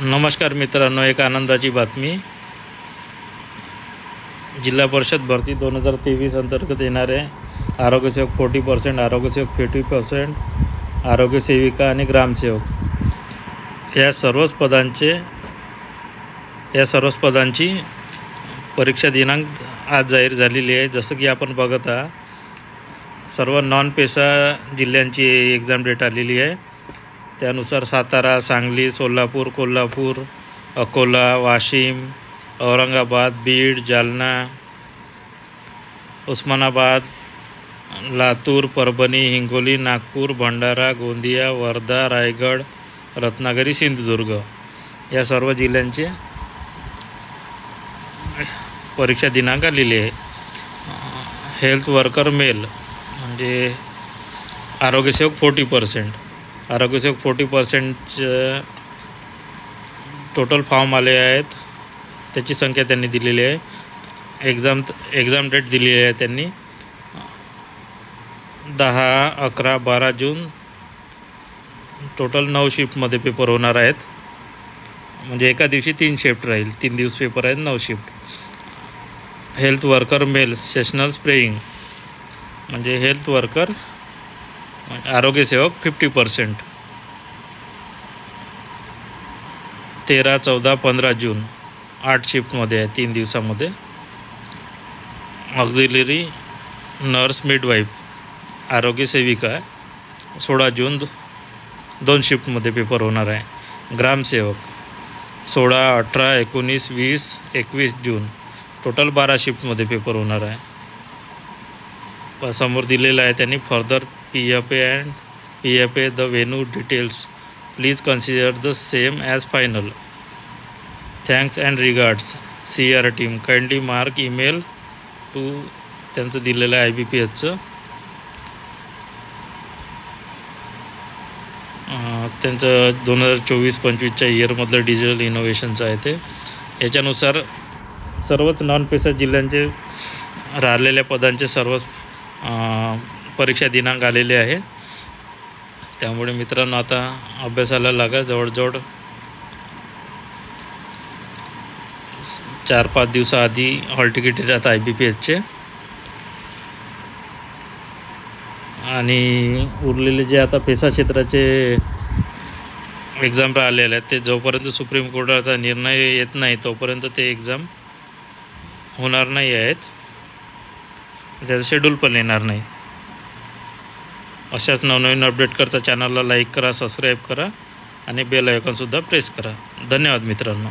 नमस्कार मित्रांनो, एक आनंदाची बातमी. जिल्हा परिषद भरती 2023 अंतर्गत येणारे आरोग्यसेवक 40%, आरोग्यसेवक 50%, आरोग्यसेविका आणि ग्रामसेवक या सर्वच पदांची परीक्षा दिनांक आज जाहीर झालेली आहे. जसं की आपण बघत आहात, सर्व नॉन पेसा जिल्ह्यांची एक्झाम डेट आलेली आहे. त्यानुसार सातारा, सांगली, सोलापूर, कोल्हापूर, अकोला, वाशिम, औरंगाबाद, बीड, जालना, उस्मानाबाद, लातूर, परभणी, हिंगोली, नागपूर, भंडारा, गोंदिया, वर्धा, रायगड, रत्नागिरी, सिंधुदुर्ग या सर्व जिल्ह्यांचे परीक्षा दिनांक आलेली आहे. हेल्थ वर्कर मेल म्हणजे आरोग्यसेवक 40%, आरोग्यसेवक 40% टोटल फॉर्म आले आहेत. त्याची संख्या त्यांनी दिलेली आहे. एक्झाम डेट दिलेली आहे त्यांनी 10, 11, 12 जून. टोटल 9 शिफ्टमध्ये पेपर होणार आहेत. म्हणजे एका दिवशी 3 शिफ्ट राहील. 3 दिवस पेपर आहेत, 9 shift. Health worker male seasonal spraying म्हणजे हेल्थ वर्कर आरोग्यसेवक 50%. 13, 14, 15 जून 8 शिफ्टमध्ये आहे, 3 दिवसामध्ये. ऑक्झिलरी नर्स मिडवाईफ आरोग्यसेविका 16 जून 2 शिफ्टमध्ये पेपर होणार आहे. ग्रामसेवक 16, 18, 19, 20, 21 जून टोटल 12 शिफ्टमध्ये पेपर होणार आहे. समोर दिलेलं आहे त्यांनी further PFA the venue details please consider the same as final. Thanks and regards CR team kindly mark email to. त्यांचं दिलेलं आहे IBPHचं. त्यांचं 2024-25च्या इयरमधलं डिजिटल इनोव्हेशनचं आहे ते. याच्यानुसार सर्वच नॉन पेसा जिल्ह्यांचे राहिलेल्या पदांचे सर्वच परीक्षा दिनांक आलेले आहे. त्यामुळे मित्रांनो, आता अभ्यासाला लागा. जवळजवळ 4-5 दिवसाआधी हॉल तिकीट येतात IBPHचे. आणि उरलेले जे आता पेसा क्षेत्राचे एक्झाम राहिलेले आहेत ते जोपर्यंत सुप्रीम कोर्टाचा निर्णय येत नाही तोपर्यंत ते एक्झाम होणार नाही आहेत. त्याचं शेड्यूल पण येणार नाही. अशाच नवनवीन अपडेट करता चॅनलला लाईक करा, सबस्क्राईब करा आणि बेल आयकॉनसुद्धा प्रेस करा. धन्यवाद मित्रांनो.